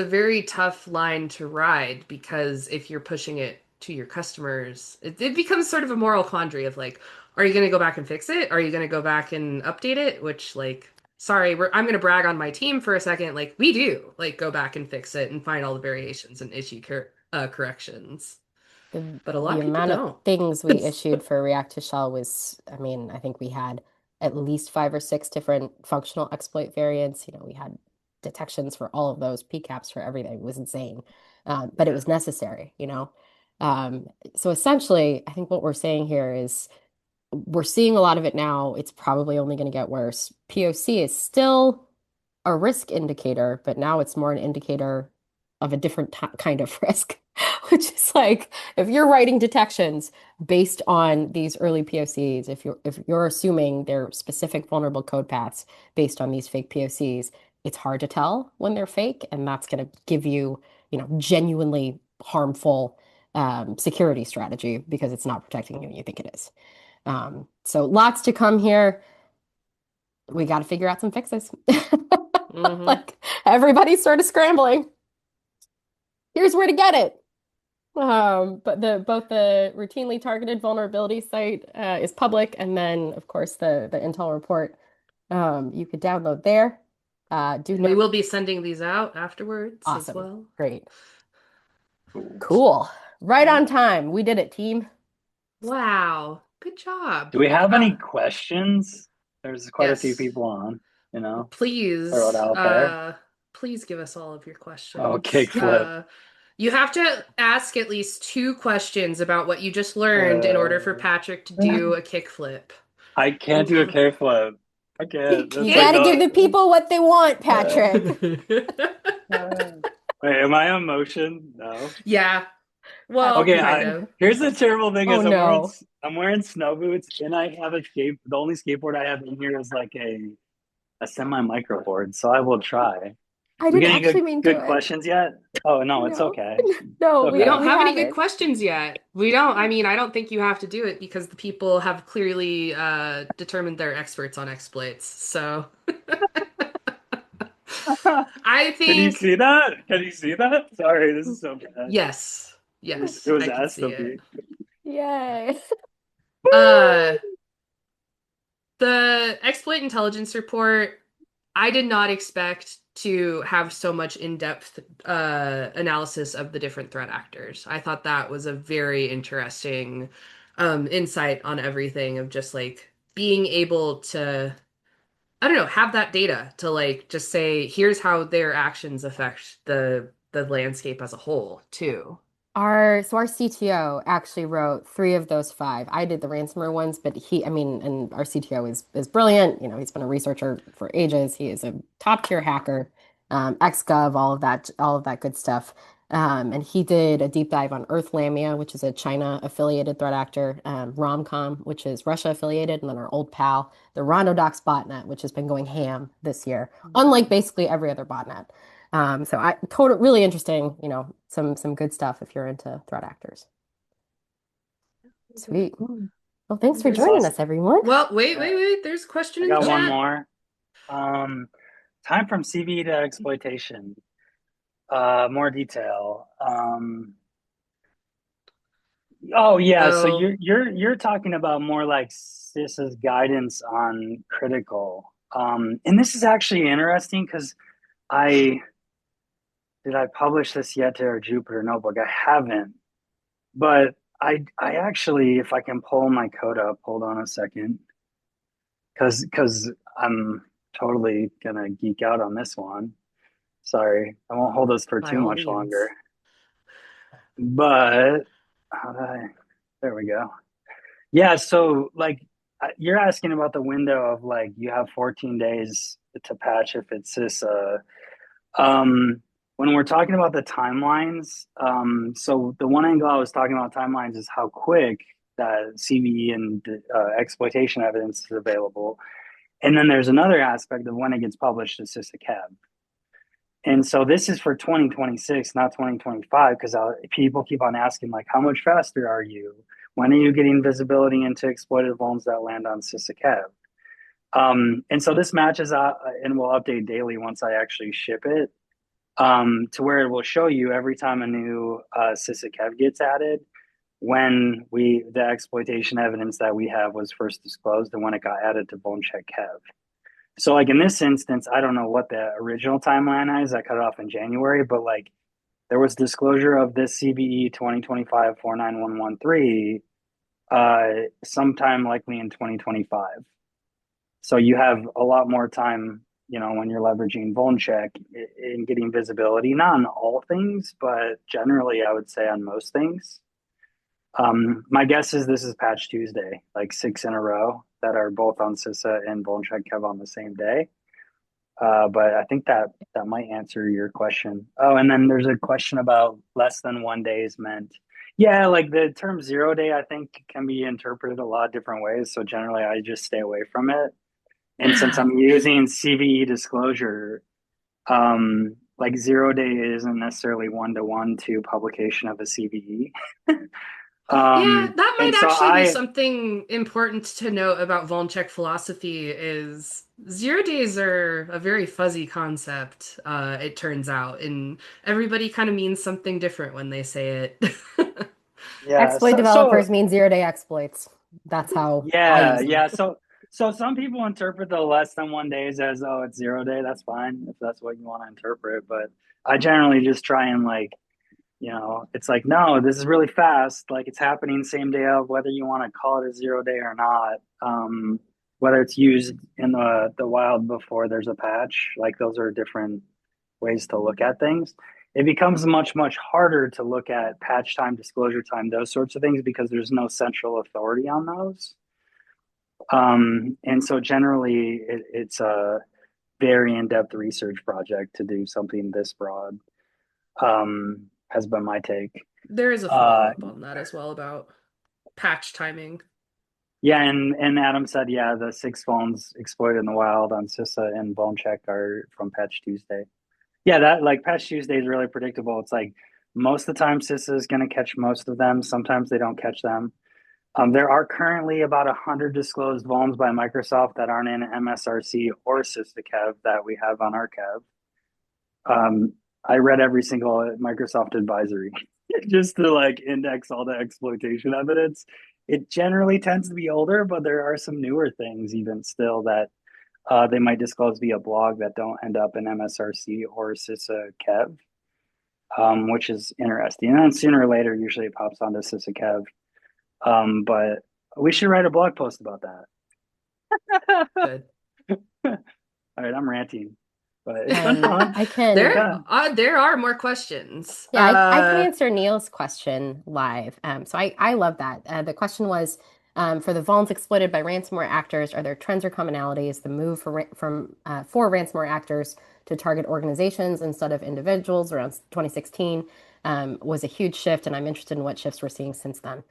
very tough line to ride because if you're pushing it to your customers, it becomes sort of a moral quandary of like, are you going to go back and fix it? Are you going to go back and update it? Which like, sorry, I'm going to brag on my team for a second. Like we do like go back and fix it and find all the variations and issue corrections, but a lot
The
of people
amount of
don't.
things we issued for React to Shell was, I mean, I think we had at least 5 or 6 different functional exploit variants. We had detections for all of those, PCAPs for everything. It was insane. But it
Yeah.
was necessary. Um, so essentially, I think what we're saying here is we're seeing a lot of it now. It's probably only going to get worse. POC is still a risk indicator, but now it's more an indicator of a different kind of risk, which is like if you're writing detections based on these early POCs, if you're assuming they're specific vulnerable code paths based on these fake POCs, it's hard to tell when they're fake, and that's going to give genuinely harmful security strategy because it's not protecting you, and you think it is. So lots to come here. We got to figure out some fixes.
Hmm.
Like everybody's sort of scrambling. Here's where to get it. But the both the routinely targeted vulnerability site is public, and then of course the Intel report you could download there. Do
And we
note,
will be sending these out afterwards as
awesome,
well.
great,
Cool.
cool, right
Yeah.
on time. We did it, team.
Wow. Good job.
Do we have any
Uh,
questions? There's quite a few
yes.
people on, throw it
Please,
out there.
please give us all of your
Oh,
questions.
kickflip.
You have to ask at least two questions about what you just learned in order for
Uh,
Patrick to do a kickflip.
I can't do a kickflip. I
You
can't. That's
You
like
got to
can't.
give the people what they want,
uh,
Patrick.
wait, am I on motion? No.
Yeah. Well,
Okay,
kind
I
of.
here's the terrible thing
Oh
is
no.
I'm wearing snow boots and I have a skate. The only skateboard I have in here is like a semi microboard, so I will try.
I
We
didn't
getting
actually mean
good
do it.
questions yet? Oh no, it's
No.
okay. It's
No,
We
okay.
don't
we
have any good
haven't.
questions yet. We don't. I mean, I don't think you have to do it because the people have clearly determined they're experts on exploits. So I
Can you
think
see that? Can you see that? Sorry, this is so bad.
yes.
It
Yes,
was
I can
asked
see
of me.
it.
Yay.
Uh, the exploit intelligence report, I did not expect to have so much in-depth analysis of the different threat actors. I thought that was a very interesting insight on everything of just like being able to, I don't know, have that data to like just say, here's how their actions affect the landscape as a whole, too.
Our CTO actually wrote 3 of those 5. I did the ransomware ones, but I mean, and our CTO is brilliant. He's been a researcher for ages. He is a top tier hacker, ex-gov, all of that good stuff. And he did a deep dive on Earthlamia, which is a China affiliated threat actor, Romcom, which is Russia affiliated, and then our old pal, the Rondodox botnet, which has been going ham this year, unlike basically every other botnet. So really interesting, some good stuff if you're into threat actors. Sweet. Well, thanks for
There's
joining
Awesome.
us, everyone.
Well, wait,
Yeah.
wait, wait. There's a question
I
in the
got one
chat.
more. Um, time from CV to exploitation. More detail. Oh yeah, so
Oh,
you're talking about more like CIS's guidance on critical. And this is actually interesting because I did I publish this yet to our Jupyter notebook? I haven't, but I actually, if I can pull my code up, hold on a second, because I'm totally gonna geek out on this one. Sorry, I won't hold us for
By
too
all
much longer.
means.
But how did I? There we go. Yeah, so like you're asking about the window of like you have 14 days to patch if it's CISA. Um, when we're talking about the timelines, so the one angle I was talking about timelines is how quick that CVE and exploitation evidence is available. And then there's another aspect of when it gets published to CISA-CAB. And so this is for 2026, not 2025, because people keep on asking, like, how much faster are you? When are you getting visibility into exploited vulns that land on CISA-CAB? And so this matches out and will update daily once I actually ship it, to where it will show you every time a new CISA-CAB gets added, when the exploitation evidence that we have was first disclosed and when it got added to VulnCheck CAB. So like in this instance, I don't know what the original timeline is. I cut it off in January, but like there was disclosure of this CVE 2025 49113 sometime likely in 2025. So you have a lot more time, when you're leveraging VulnCheck in getting visibility, not on all things, but generally I would say on most things. My guess is this is Patch Tuesday, like 6 in a row that are both on CISA and VulnCheck have on the same day. But I think that might answer your question. Oh, and then there's a question about less than 1 day is meant. Yeah, like the term 0 day, I think can be interpreted a lot of different ways. So generally, I just stay away from it. And since I'm using CVE disclosure, like 0 day isn't necessarily 1-to-1 to publication of a CVE.
Yeah, that
And
might
so
actually be
I,
something important to note about VulnCheck philosophy is 0 days are a very fuzzy concept, it turns out, and everybody kind of means something different when they say it.
yeah,
Exploit
so
developers mean zero-day exploits. That's how I
yeah,
use them.
yeah. So some people interpret the less than 1 days as, oh, it's 0 day. That's fine if that's what you want to interpret. But I generally just try and like, it's like, no, this is really fast. Like it's happening same day of whether you want to call it a 0 day or not. Whether it's used in the wild before there's a patch, like those are different ways to look at things. It becomes much, much harder to look at patch time, disclosure time, those sorts of things because there's no central authority on those. And so generally it's a very in-depth research project to do something this broad, has been my take.
There is a
Uh,
follow-up on that as well about patch timing.
yeah, and Adam said, yeah, the 6 phones exploited in the wild on CISA and VulnCheck are from Patch Tuesday. Yeah, that like Patch Tuesday is really predictable. It's like most of the time CISA is going to catch most of them. Sometimes they don't catch them. There are currently about 100 disclosed vulns by Microsoft that aren't in MSRC or SysTeCev that we have on our Kev. I read every single Microsoft advisory just to like index all the exploitation evidence. It generally tends to be older, but there are some newer things even still that they might disclose via blog that don't end up in MSRC or CISA Kev, which is interesting. And then sooner or later, usually it pops onto CISA Kev. But we should write a blog post about that.
Good.
All right, I'm ranting, but it's been fun.
I can,
There,
Yeah.
there are more questions.
yeah, I can answer Neil's question live. So I love that. The question was, for the vulns exploited by ransomware actors, are there trends or commonalities? The move for ransomware actors to target organizations instead of individuals around 2016 was a huge shift, and I'm interested in what shifts we're seeing since then.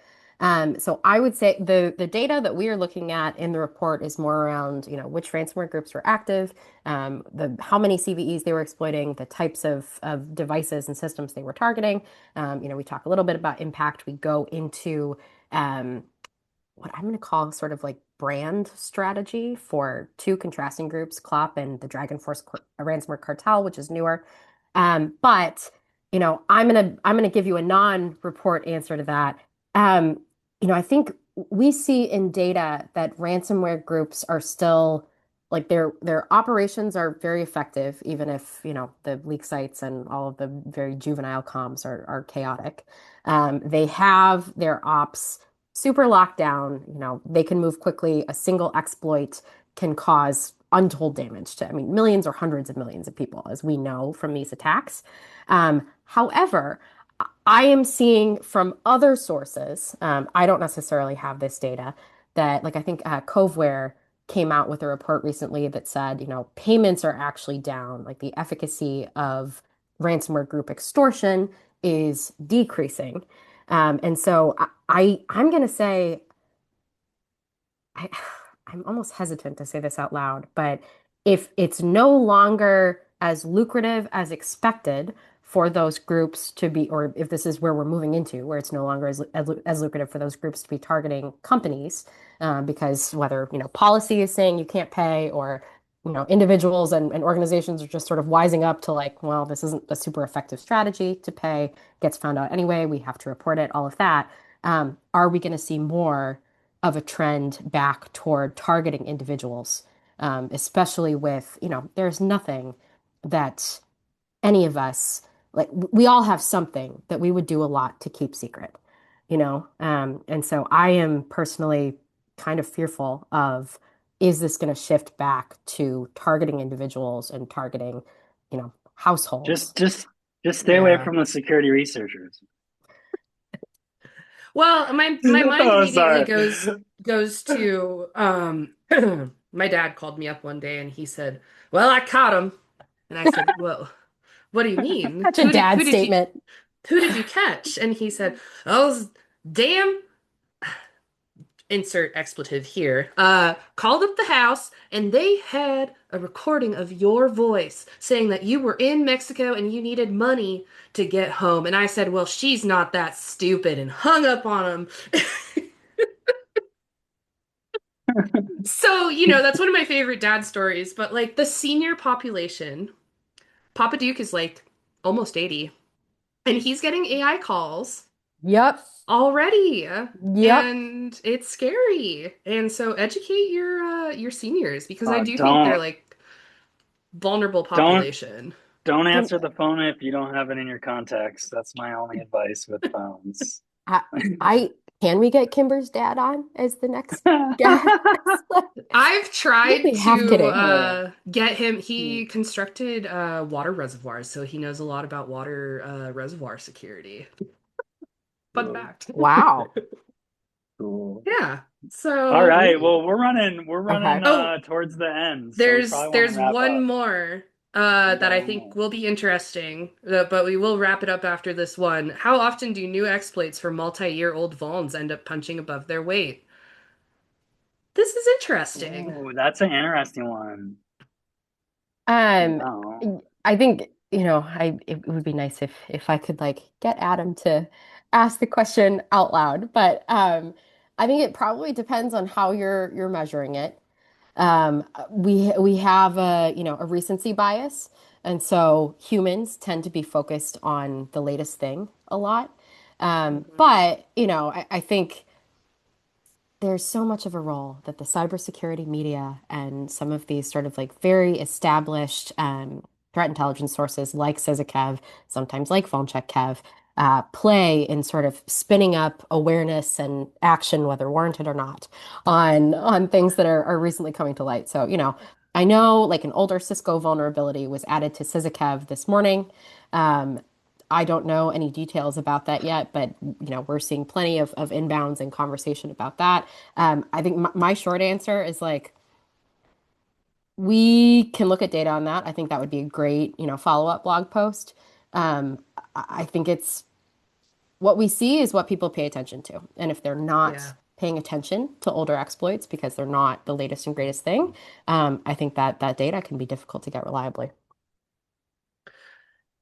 So I would say the data that we are looking at in the report is more around, which ransomware groups were active, how many CVEs they were exploiting, the types of devices and systems they were targeting. We talk a little bit about impact. We go into what I'm going to call sort of like brand strategy for two contrasting groups, CLOP and the Dragon Force ransomware cartel, which is newer. But I'm gonna give you a non-report answer to that. Um, I think we see in data that ransomware groups are still like their operations are very effective, even if, the leak sites and all of the very juvenile comms are chaotic. They have their ops super locked down. They can move quickly. A single exploit can cause untold damage to, I mean, millions or hundreds of millions of people, as we know from these attacks. However, I am seeing from other sources, I don't necessarily have this data, that, like, I think Coveware came out with a report recently that said, payments are actually down, like the efficacy of ransomware group extortion is decreasing. And so I'm going to say, I, I'm almost hesitant to say this out loud, but if it's no longer as lucrative as expected for those groups to be, or if this is where we're moving into, where it's no longer as lucrative for those groups to be targeting companies, because whether, policy is saying you can't pay, or, individuals and organizations are just sort of wising up to, like, well, this isn't a super effective strategy to pay, gets found out anyway, we have to report it, all of that. Are we going to see more of a trend back toward targeting individuals, especially with, there's nothing that any of us, like, we all have something that we would do a lot to keep secret, and so I am personally kind of fearful of, is this going to shift back to targeting individuals and targeting, households?
Just stay away
Yeah.
from the security researchers.
Well, my mind
Oh,
immediately
sorry.
goes to my dad called me up one day and he said, "Well, I caught him." And I said, "Well, what do you mean?
Such a dad statement.
Who did you catch?" And he said, "Oh, damn, insert expletive here, called up the house and they had a recording of your voice saying that you were in Mexico and you needed money to get home." And I said, "Well, she's not that stupid," and hung up on him. So, that's one of my favorite dad stories, but like the senior population, Papa Duke is like almost 80 and he's getting AI calls
Yep.
already,
Yep.
and it's scary. And so educate your seniors because I
Uh,
do think they're
don't
like vulnerable
don't
population.
don't
And
answer the phone if you don't have it in your contacts. That's my only advice with phones.
I, I can we get Kimber's dad on as the next guest?
I've tried
Really half
to
kidding.
get him. He constructed water reservoirs, so he knows a lot about water reservoir security. Fun
Cool.
fact.
Wow.
Cool.
Yeah.
All
So,
right. Well, we're running
Okay.
oh,
towards the end, so we
there's
probably want to wrap
one
up.
more
You
that
got
I
one
think
more.
will be interesting, but we will wrap it up after this one. How often do new exploits for multi-year-old vulns end up punching above their weight? This is interesting.
Ooh, that's an interesting one.
Um,
No.
I think, it would be nice if I could, like, get Adam to ask the question out loud, but I think it probably depends on how you're measuring it. We have a recency bias, and so humans tend to be focused on the latest thing a lot.
Mhm.
But I think there's so much of a role that the cybersecurity media and some of these sort of, like, very established threat intelligence sources like Sysakev, sometimes like VulnCheck play in sort of spinning up awareness and action, whether warranted or not, on things that are recently coming to light. So, I know, like, an older Cisco vulnerability was added to Sysakev this morning. Um, I don't know any details about that yet, but we're seeing plenty of inbounds and conversation about that. I think my short answer is, like, we can look at data on that. I think that would be a great, follow-up blog post. I think it's what we see is what people pay attention to. And if they're not
Yeah.
paying attention to older exploits because they're not the latest and greatest thing, I think that data can be difficult to get reliably.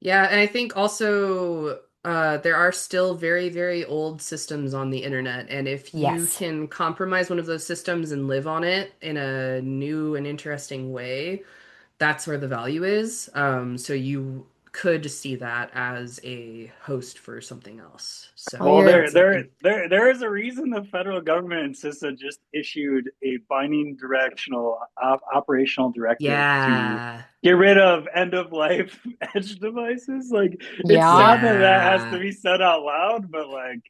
Yeah, and I think also there are still very, very old systems on the internet, and if you
Yes.
can compromise one of those systems and live on it in a new and interesting way, that's where the value is. So you could see that as a host for something else.
Oh,
So
Well,
you're
there is a reason the federal government and CISA just issued a binding directional operational directive to
yeah.
get rid of end of life edge devices. Like, it's
yeah.
sad that that has to
Yeah.
be said out loud, but like,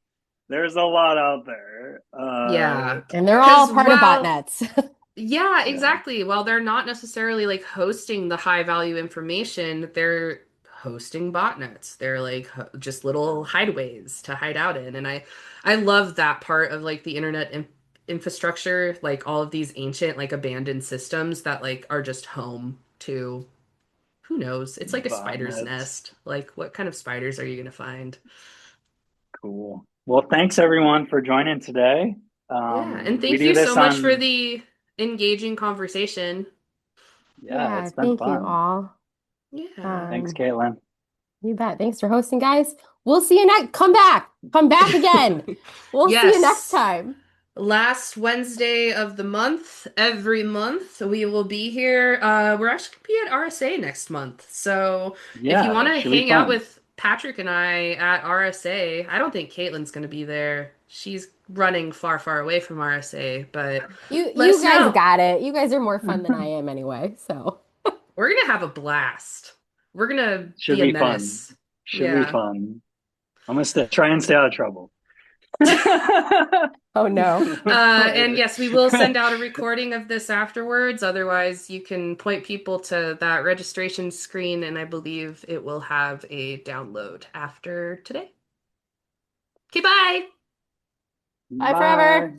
there's a lot out there.
Yeah.
And they're all
Because
part of
while
botnets.
Yeah,
Yeah,
exactly. While they're not necessarily like hosting the high value information, they're hosting botnets. They're like just little hideaways to hide out in. And I love that part of like the internet infrastructure, like all of these ancient like abandoned systems that like are just home to who knows. It's like a spider's
botnets.
nest. Like what kind of spiders are you gonna find?
Cool. Well, thanks everyone for joining today.
Yeah, and
We
thank
do
you
this
so much for
on,
the engaging conversation.
yeah,
Yeah,
it's been
thank you
fun.
all.
Yeah.
Thanks,
Um,
Caitlin.
you bet. Thanks for hosting, guys. We'll see you next. Come back. Come back again. We'll see you next
Yes.
time.
Last Wednesday of the month, every month, we will be here. We're actually gonna be at RSA next month. So if you
Yeah,
want
it
to
should be
hang out
fun.
with Patrick and I at RSA, I don't think Caitlin's gonna be there. She's running far, far away from RSA, but let
You
us
guys
know.
got it. You guys are more fun than I am anyway. So,
We're gonna have a blast. We're gonna
Should
be a
be fun.
menace.
Should be
Yeah.
fun. I'm gonna try and stay out of trouble.
oh no.
And
Later.
yes, we will send out a recording of this afterwards. Otherwise, you can point people to that registration screen, and I believe it will have a download after today. Okay, bye.
Bye forever.
Bye.